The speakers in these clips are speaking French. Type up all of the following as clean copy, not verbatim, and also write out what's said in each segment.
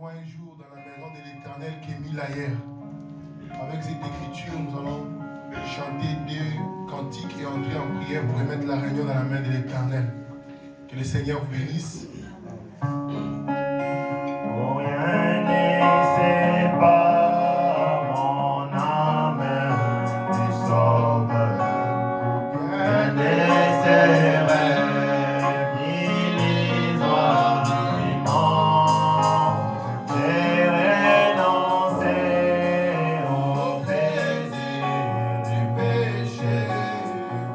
vois un jour dans la maison de l'Éternel qu'Émile ailleurs. Avec cette écriture, nous allons chanter 2 cantiques et entrer en prière pour remettre la réunion dans la main de l'Éternel. Que le Seigneur vous bénisse. Rien ne sépare mon âme du Sauveur. Rien ne sépare ni les oies du monde. J'ai renoncé au plaisir du péché.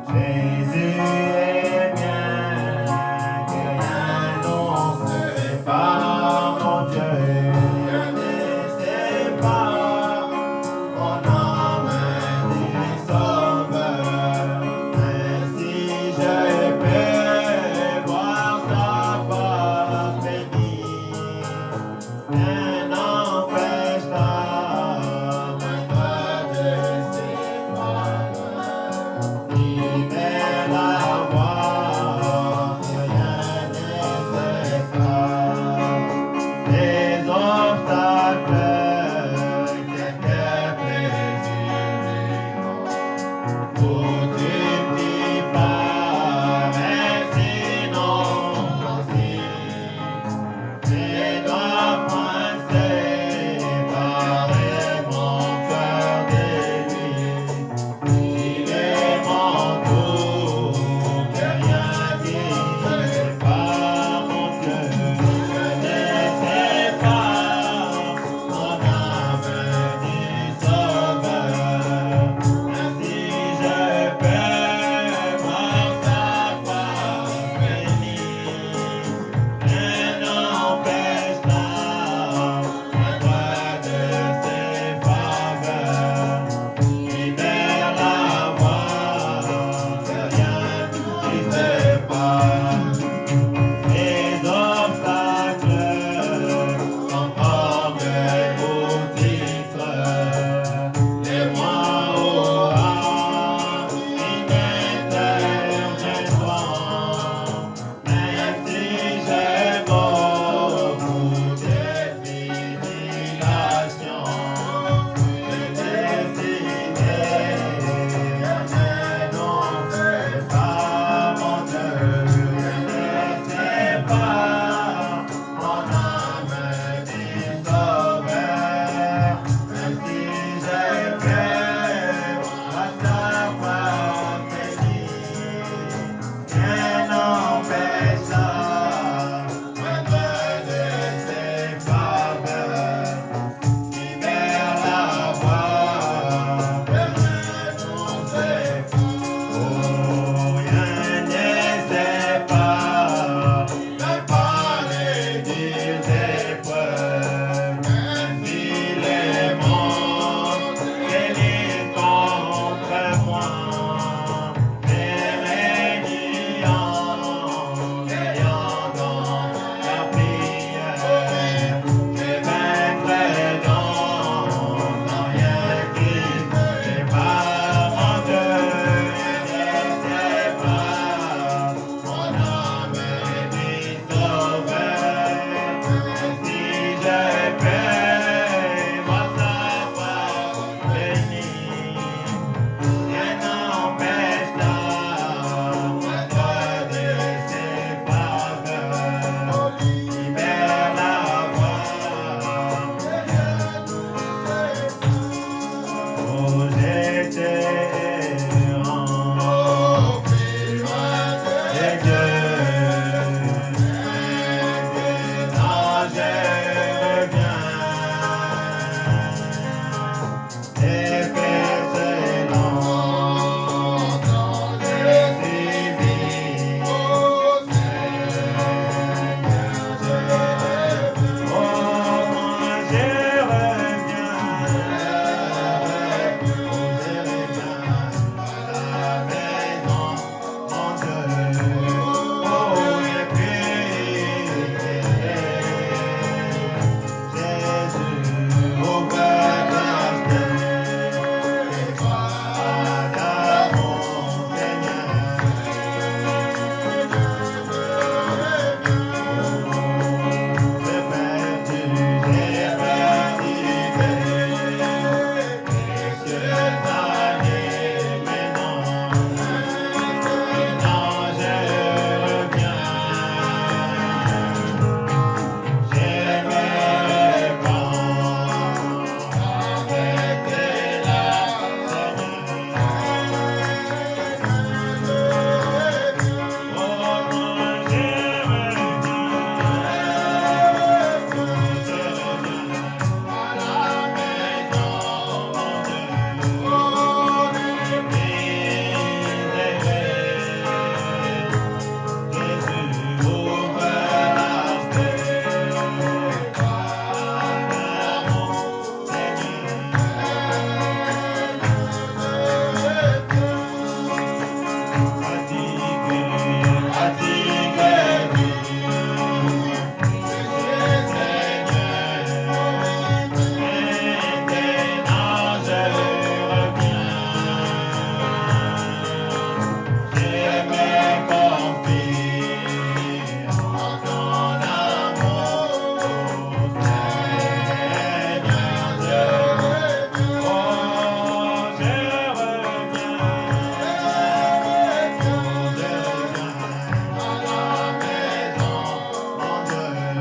Jésus est bien, que rien ne sépare.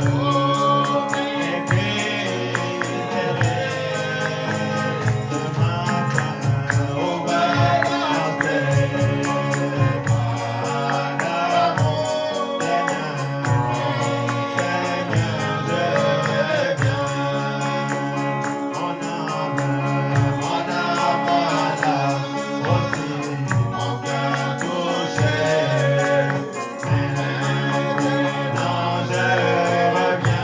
Et puis, ce matin, au matin, Reviens.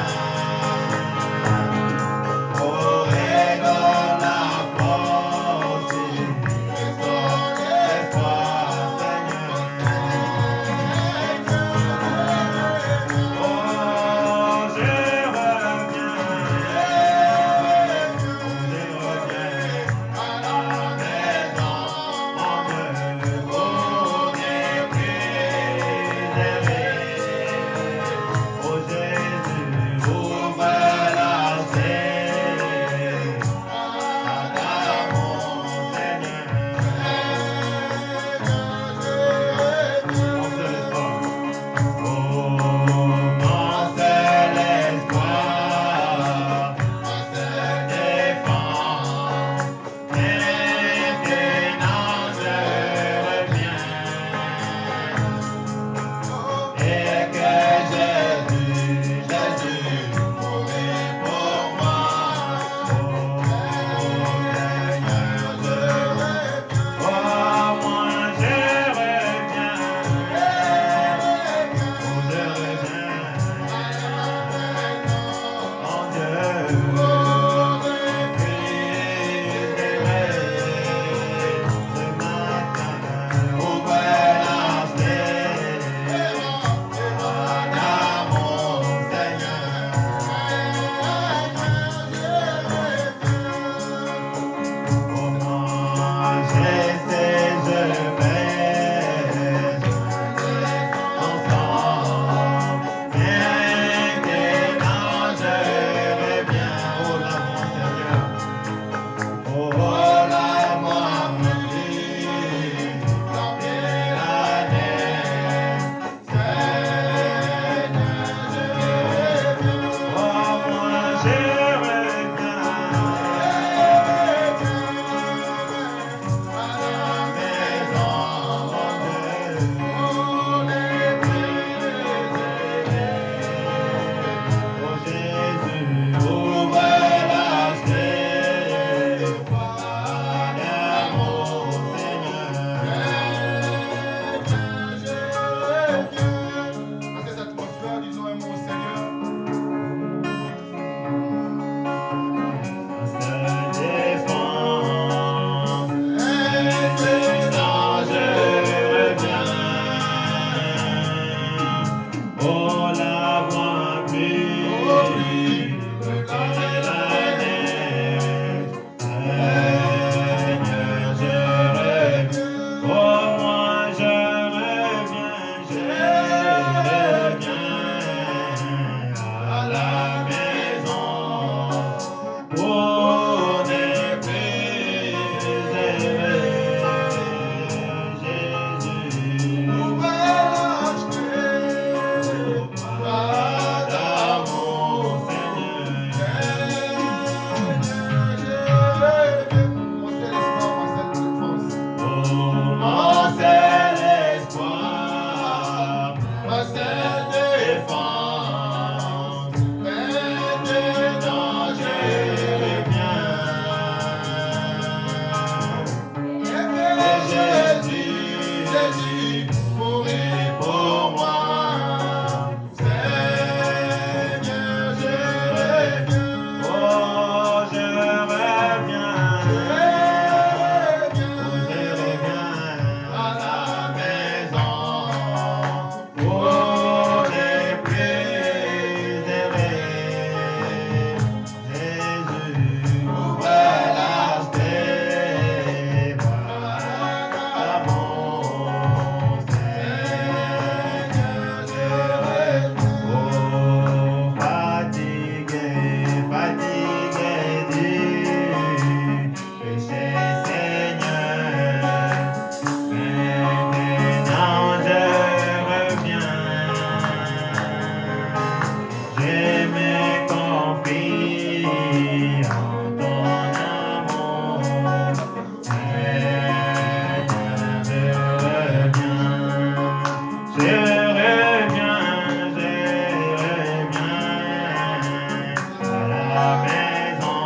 maison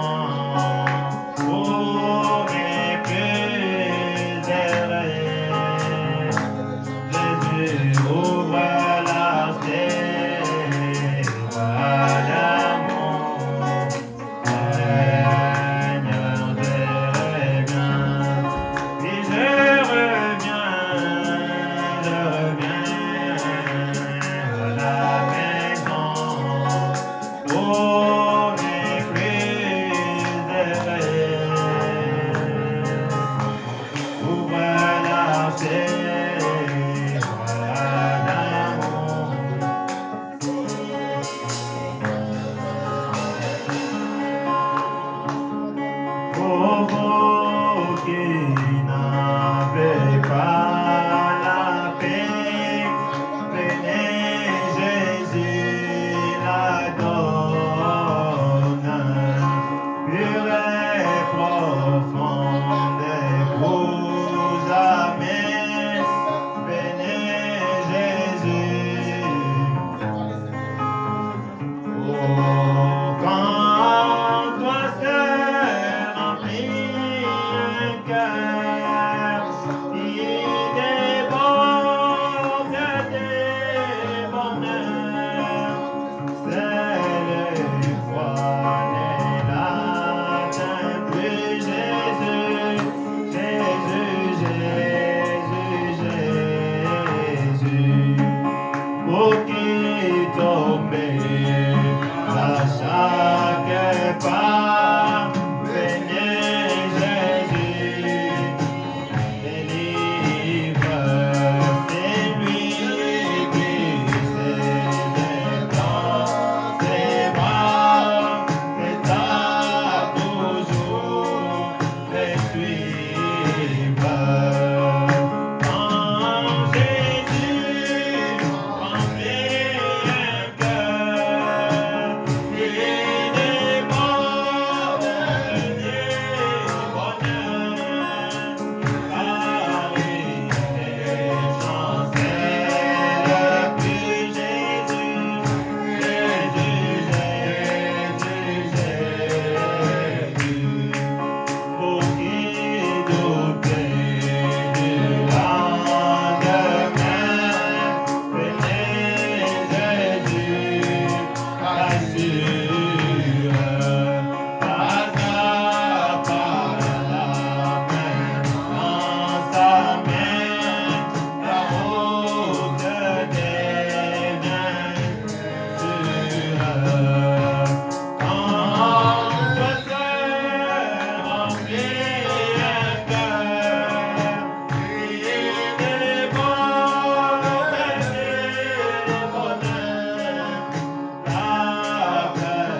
pour mes plus errés. Jésus ouvre la terre, voilà mon Seigneur, je reviens. Et je reviens à la maison pour mes plus errés. Ouvre la terre, voilà mon pour vous qui n'avez pas la paix, venez, Jésus la donne. Pure et profonde, vous amène, venez, Jésus. Oh, quand toi seul remplis un cœur, il déborde de bonheur. C'est le voile n'atteint plus Jésus, Jésus. Pour qui tomber à chaque pas, venez Jésus, délivre, c'est lui qui s'élève dans ses bras, et t'a toujours les suivre. Quand Jésus remplit un cœur, il déborde de bonheur. Paris chancelle plus Jésus, Jésus. Pour qui douter du lendemain, venez Jésus, assure, pas à pas la main dans sa main, la route devient sûre. Quand votre remplit un cœur, il déborde de bonheur. La paix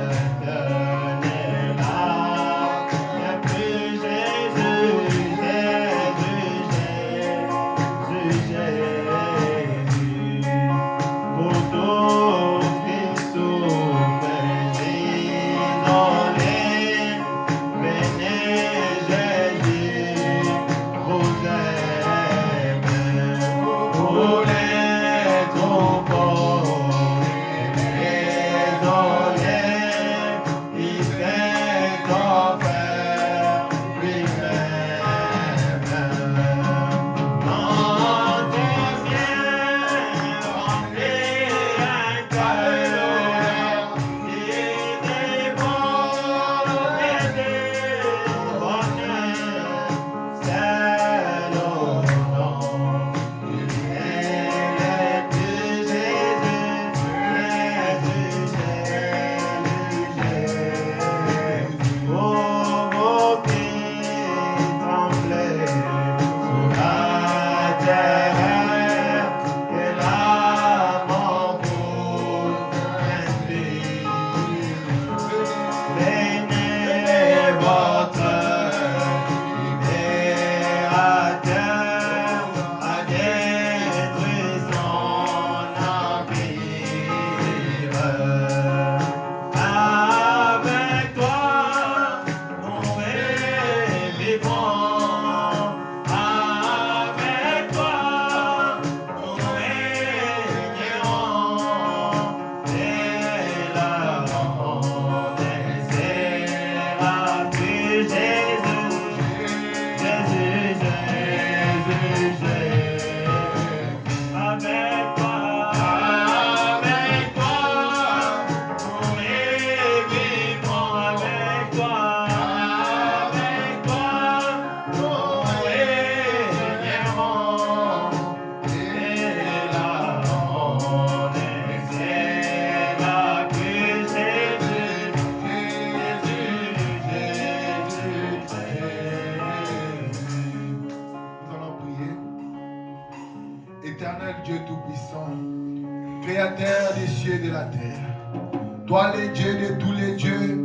Dieu de tous les dieux,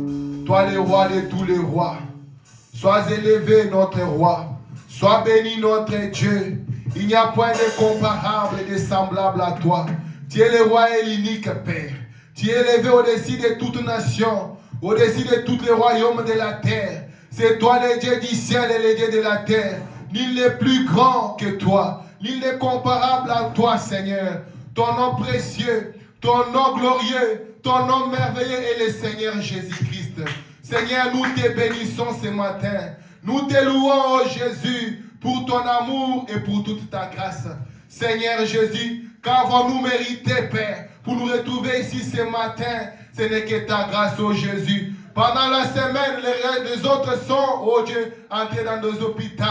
toi le roi de tous les rois. Sois élevé notre roi, sois béni notre Dieu. Il n'y a point de comparable et de semblable à toi. Tu es le roi et l'unique Père. Tu es élevé au-dessus de toute nation, au-dessus de tous les royaumes de la terre. C'est toi le Dieu du ciel et le Dieu de la terre. Nul n'est plus grand que toi, nul n'est comparable à toi, Seigneur. Ton nom précieux, ton nom glorieux, ton nom merveilleux est le Seigneur Jésus-Christ. Seigneur, nous te bénissons ce matin. Nous te louons, oh Jésus, pour ton amour et pour toute ta grâce. Seigneur Jésus, qu'avons-nous mérité, Père, pour nous retrouver ici ce matin? Ce n'est que ta grâce, oh Jésus. Pendant la semaine, les autres sont, oh Dieu, entrés dans nos hôpitaux.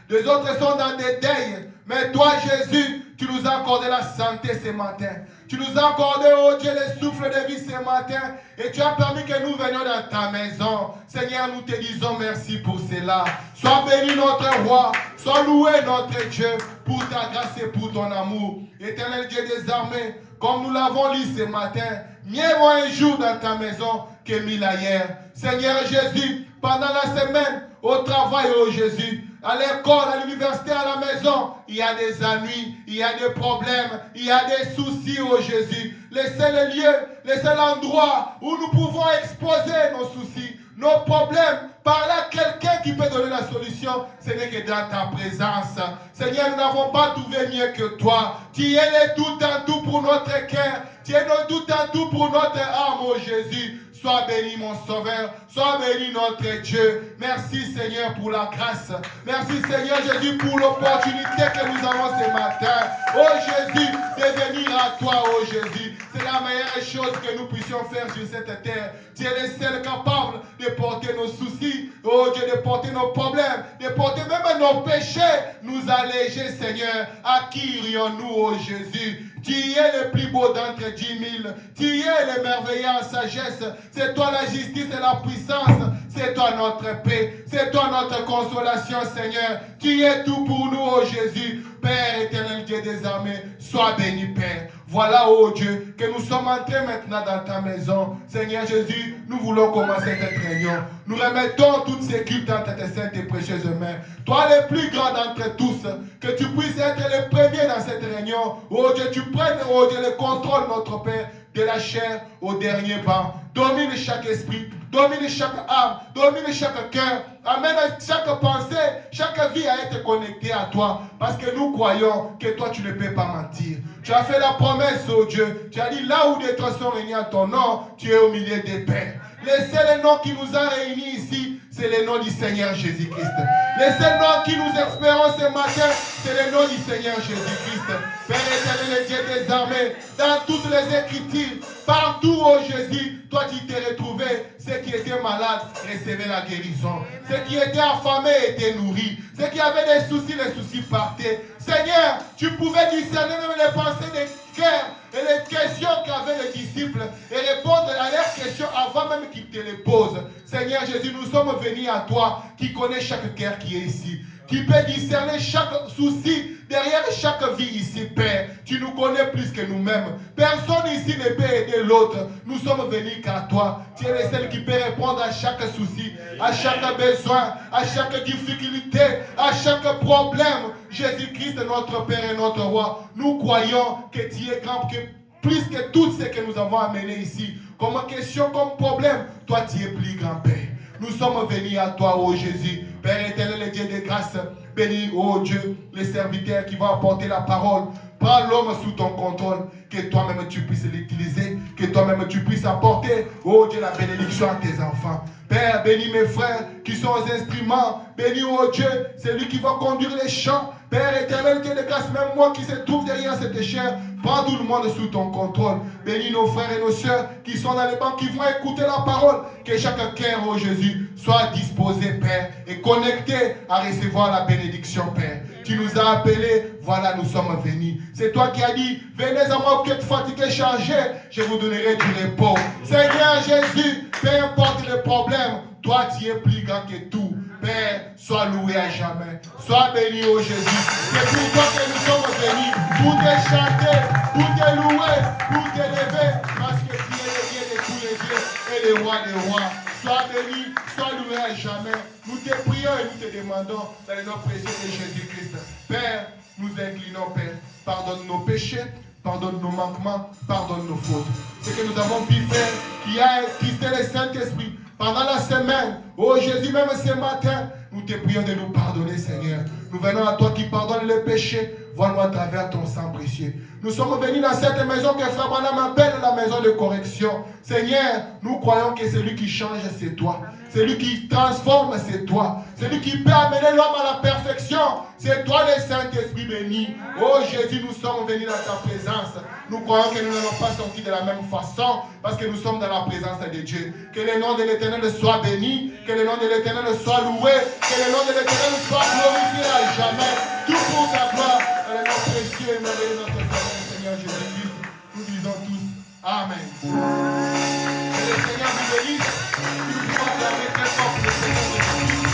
Les autres sont dans des deuils. Mais toi, Jésus, tu nous as accordé la santé ce matin. Tu nous as accordé, oh Dieu, le souffle de vie ce matin. Et tu as permis que nous venions dans ta maison. Seigneur, nous te disons merci pour cela. Sois béni notre roi. Sois loué notre Dieu pour ta grâce et pour ton amour. Éternel Dieu des armées, comme nous l'avons lu ce matin, mieux vaut un jour dans ta maison que 1000 ailleurs. Seigneur Jésus, pendant la semaine, au travail, oh Jésus, à l'école, à l'université, à la maison, il y a des ennuis, il y a des problèmes, il y a des soucis, oh Jésus. Les seuls lieux, les seuls endroits où nous pouvons exposer nos soucis, nos problèmes, parler à quelqu'un qui peut donner la solution, ce n'est que dans ta présence. Seigneur, nous n'avons pas trouvé mieux que toi. Tu es le tout en tout pour notre cœur. Tu es le tout en tout pour notre âme, oh Jésus. Sois béni mon sauveur, sois béni notre Dieu. Merci Seigneur pour la grâce. Merci Seigneur Jésus pour l'opportunité que nous avons ce matin. Oh Jésus, de venir à toi, oh Jésus. C'est la meilleure chose que nous puissions faire sur cette terre. Tu es le seul capable de porter nos soucis, oh Dieu, de porter nos problèmes, de porter même nos péchés, nous alléger Seigneur. À qui irions-nous, oh Jésus? Tu es le plus beau d'entre 10 000. Tu es le merveilleux en sagesse. C'est toi la justice et la puissance. C'est toi notre paix. C'est toi notre consolation, Seigneur. Tu es tout pour nous, oh Jésus. Père éternel, Dieu des armées, sois béni, Père. Voilà, oh Dieu, que nous sommes entrés maintenant dans ta maison. Seigneur Jésus, nous voulons commencer cette réunion. Nous remettons toutes ces cultes entre tes saintes et précieuses mains. Toi, le plus grand d'entre tous, que tu puisses être le premier dans cette réunion. Oh Dieu, tu prennes, oh Dieu, le contrôle, notre Père, de la chair au dernier banc. Domine chaque esprit, domine chaque âme, domine chaque cœur. Amène chaque pensée, chaque vie à être connectée à toi. Parce que nous croyons que toi, tu ne peux pas mentir. Tu as fait la promesse, oh Dieu. Tu as dit, là où des trois sont réunis en ton nom, tu es au milieu des pères. Le seul nom qui nous a réunis ici, c'est le nom du Seigneur Jésus-Christ. Le seul nom qui nous espérons ce matin, c'est le nom du Seigneur Jésus-Christ. Père éternel, le Dieu des armées, dans toutes les Écritures, partout, oh Jésus, toi tu t'es retrouvé. Ceux qui étaient malades recevaient la guérison. Ceux qui étaient affamés étaient nourris. Ceux qui avaient des soucis, les soucis partaient. Seigneur, tu pouvais discerner même les pensées des cœurs et les questions qu'avaient les disciples et répondre à leurs questions avant même qu'ils te les posent. Seigneur Jésus, nous sommes venus à toi qui connais chaque cœur qui est ici, qui peut discerner chaque souci derrière chaque vie ici, Père. Tu nous connais plus que nous-mêmes. Personne ici ne peut aider l'autre. Nous sommes venus qu'à toi. Tu es le seul qui peut répondre à chaque souci, à chaque besoin, à chaque difficulté, à chaque problème. Jésus-Christ, notre Père et notre Roi, nous croyons que tu es grand, que plus que tout ce que nous avons amené ici, comme question, comme problème, toi tu es plus grand, Père. Nous sommes venus à toi, ô Jésus. Père éternel et Dieu de grâce, bénis, ô Dieu, les serviteurs qui vont apporter la parole. Prends l'homme sous ton contrôle, que toi-même tu puisses l'utiliser, que toi-même tu puisses apporter, ô Dieu, la bénédiction à tes enfants. Père, bénis mes frères qui sont aux instruments. Bénis, ô Dieu, c'est lui qui va conduire les chants. Père éternel, Dieu de grâce, même moi qui se trouve derrière cette chair, prends tout le monde sous ton contrôle. Bénis nos frères et nos sœurs qui sont dans les bancs, qui vont écouter la parole. Que chaque cœur, ô Jésus, soit disposé, Père, et connecté à recevoir la bénédiction, Père. Tu nous as appelés, voilà, nous sommes venus. C'est toi qui as dit, venez à moi, vous êtes fatigués, chargés, je vous donnerai du repos. Seigneur Jésus, peu importe le problème, toi tu es plus grand que tout. Père, sois loué à jamais. Sois béni, ô Jésus. C'est pour toi que nous sommes venus. Tout est chanté, tout est loué, tout est élevé. Parce que tu es le Dieu de tous les dieux et le roi des rois. Sois béni, sois loué à jamais. Nous te prions et nous te demandons dans le nom précieux de Jésus-Christ. Père, nous inclinons, Père. Pardonne nos péchés, pardonne nos manquements, pardonne nos fautes. Ce que nous avons pu faire, qui a quitté le Saint-Esprit pendant la semaine. Oh Jésus, même ce matin, nous te prions de nous pardonner, Seigneur. Nous venons à toi qui pardonne les péchés. Vois-nous à travers ton sang précieux. Nous sommes venus dans cette maison que Frère Branham appelle la maison de correction. Seigneur, nous croyons que celui qui change, c'est toi. Celui qui transforme, c'est toi. Celui qui peut amener l'homme à la perfection, c'est toi le Saint-Esprit béni. Oh Jésus, nous sommes venus dans ta présence. Nous croyons que nous n'allons pas sortir de la même façon parce que nous sommes dans la présence de Dieu. Que le nom de l'Éternel soit béni, que le nom de l'Éternel soit loué, que le nom de l'Éternel soit glorifié à jamais. Tout pour ta gloire, dans le nom précieux et merveilleux de notre Seigneur Jésus-Christ. Nous disons tous Amen. Que le Seigneur vous bénisse. Nous pouvons acclamer très fort pour le Seigneur Jésus-Christ.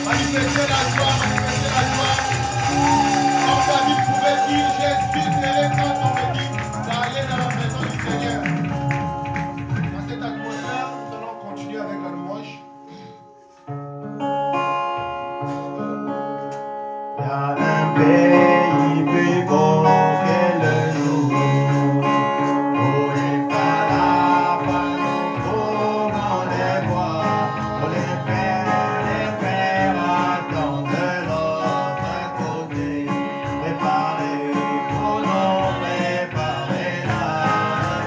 Manifestez la joie, manifestez la joie. Comme David pouvait dire, j'expulserai quand on me dit d'aller dans la maison du Seigneur. Dans cette atmosphère, nous allons continuer avec la louange. Il y a un pays plus beau que le nous. Pour les palabres, pour les voix, pour les faire attendre de l'autre côté. Préparez vos noms, préparez la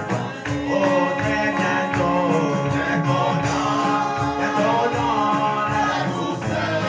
naissance. Oh, très bientôt dans la douceur,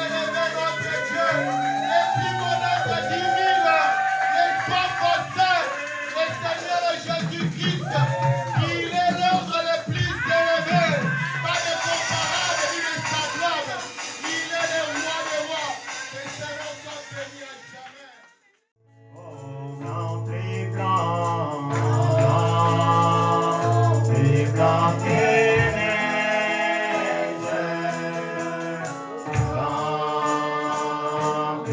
élever notre Dieu. Les plus modestes de 10 000, les pauvres saints, le Seigneur Jésus-Christ, il est l'ordre le plus élevé, pas de comparable ni de semblable. Il est le roi des rois. Le Seigneur soit béni à jamais. Oh, blanc, plus blanc que neige, blanc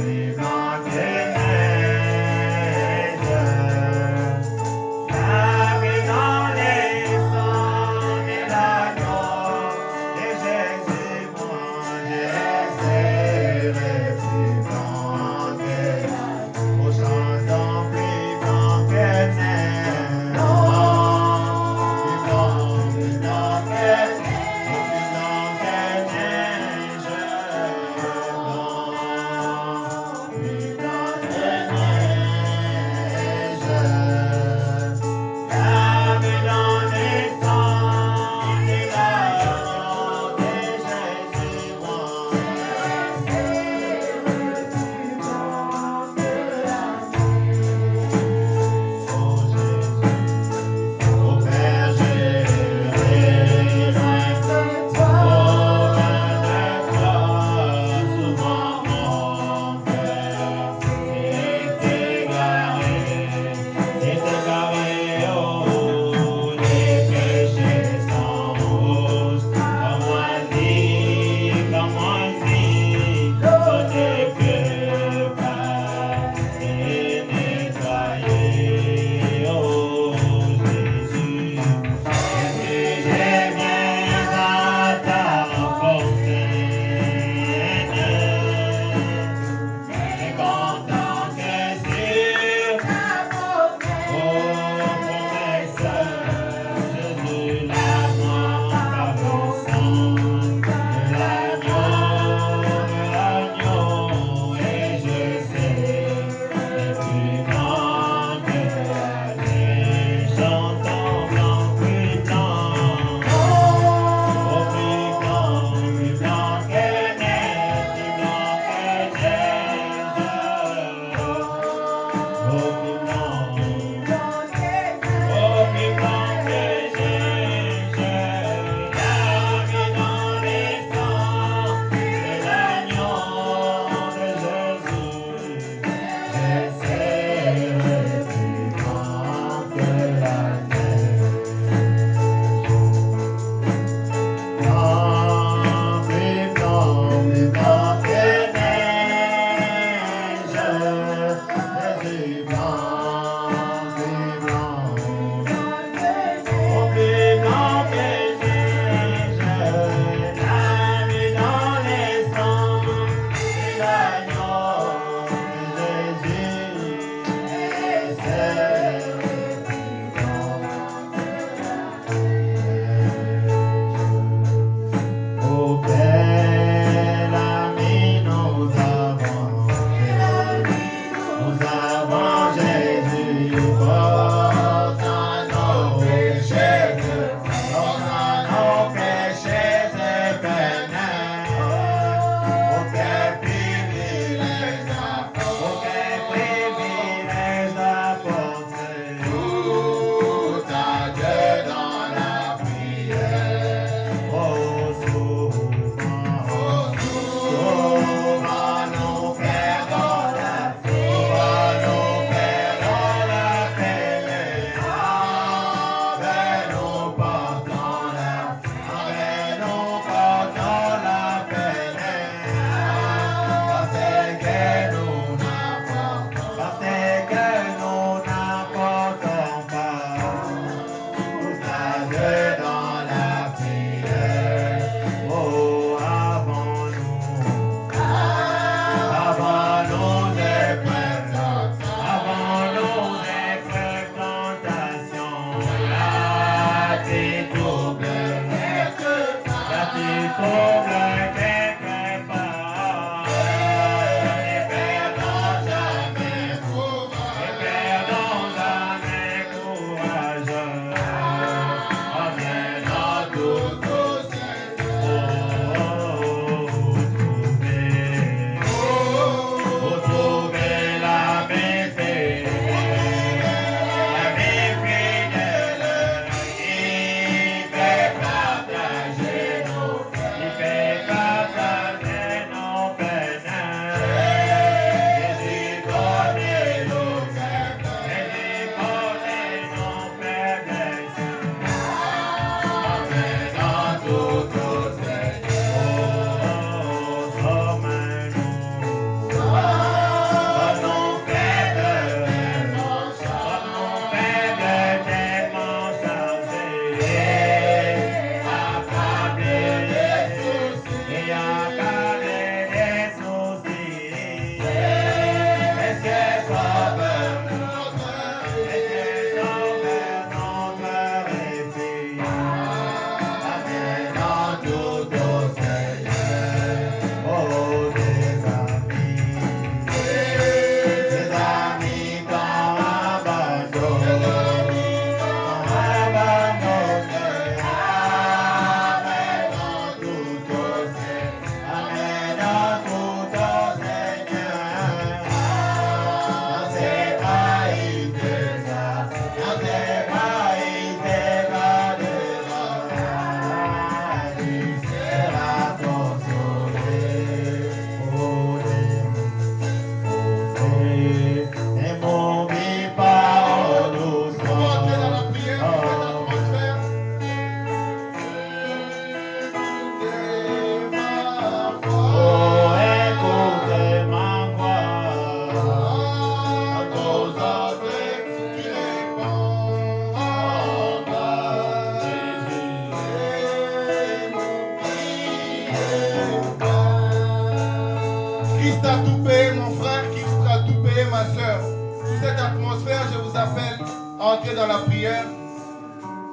Christ a tout payé, mon frère, Christ a tout payé, ma soeur. Sous cette atmosphère, je vous appelle à entrer dans la prière.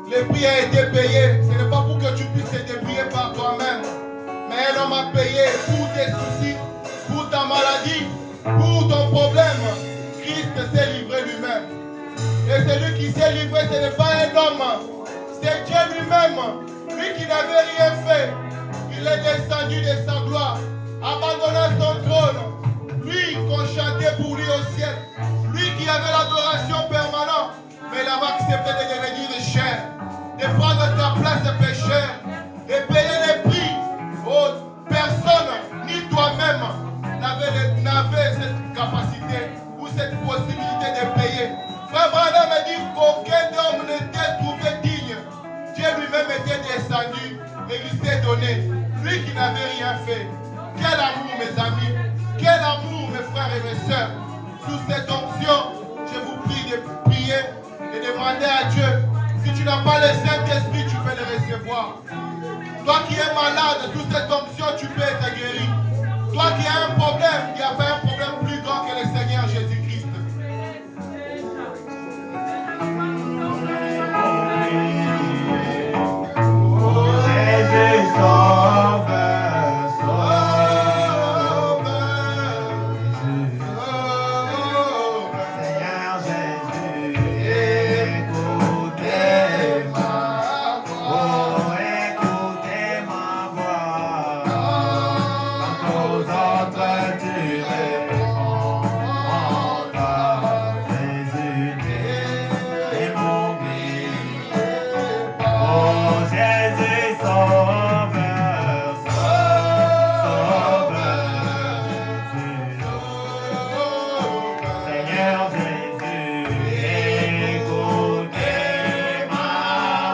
Les prix a été payé. Ce n'est pas pour que tu puisses te débrouiller par toi-même. Mais un homme a payé pour tes soucis, pour ta maladie, pour ton problème. Christ s'est livré lui-même. Et celui qui s'est livré, ce n'est pas un homme. C'est Dieu lui-même. Lui qui n'avait rien fait. Il est descendu de sa gloire, abandonnant son trône. Lui qu'on chantait pour lui au ciel. Lui qui avait l'adoration permanente. Mais il avait accepté de devenir chair, de prendre ta place de pécheur, de payer les prix. Oh, personne, ni toi-même, n'avait cette capacité ou cette possibilité de payer. Frère Branham me dit qu'aucun homme n'était trouvé digne. Dieu lui-même était descendu et lui s'est donné. Lui qui n'avait rien fait. Quel amour, mes amis. Quel amour, mes frères et mes sœurs. Sous cette onction, je vous prie de prier et demander à Dieu. Si tu n'as pas le Saint-Esprit, tu peux le recevoir. Toi qui es malade, sous cette onction, tu peux être guéri. Toi qui as un problème, il n'y a pas un problème plus grand que le Seigneur Jésus-Christ. Jésus sauve, Seigneur Jésus, écoutez ma voix, écoutez ma voix. Quand aux autres tu réponds, Jésus est mon guide. Oh Jésus sauveur, Seigneur Jésus, écoutez ma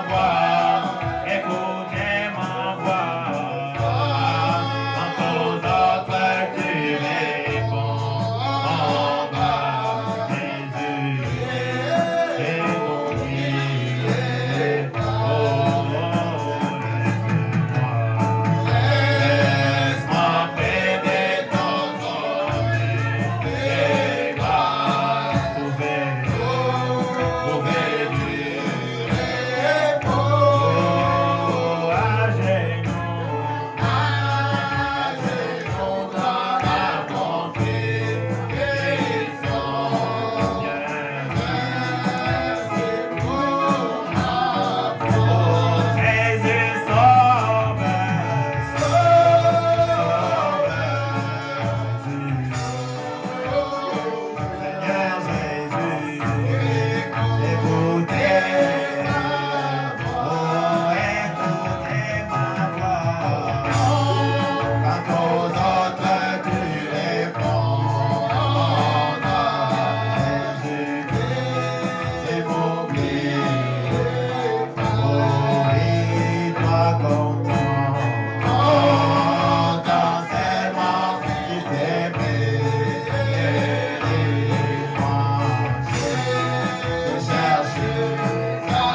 voix, écoutez ma voix. Quand aux autres tu réponds, Jésus est mon guide. Laisse-moi prêter ton corps et va trouver du repos à genoux dans la bonté et son Jésus sauve, Seigneur Jésus, écoutez ma voix. Quand aux autres tu réponds, Jésus est mon guide. Toi content, dans ses mains qui t'aimait. Je cherche ta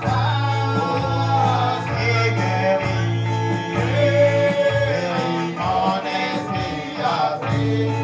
grâce et guéris mon esprit à vie.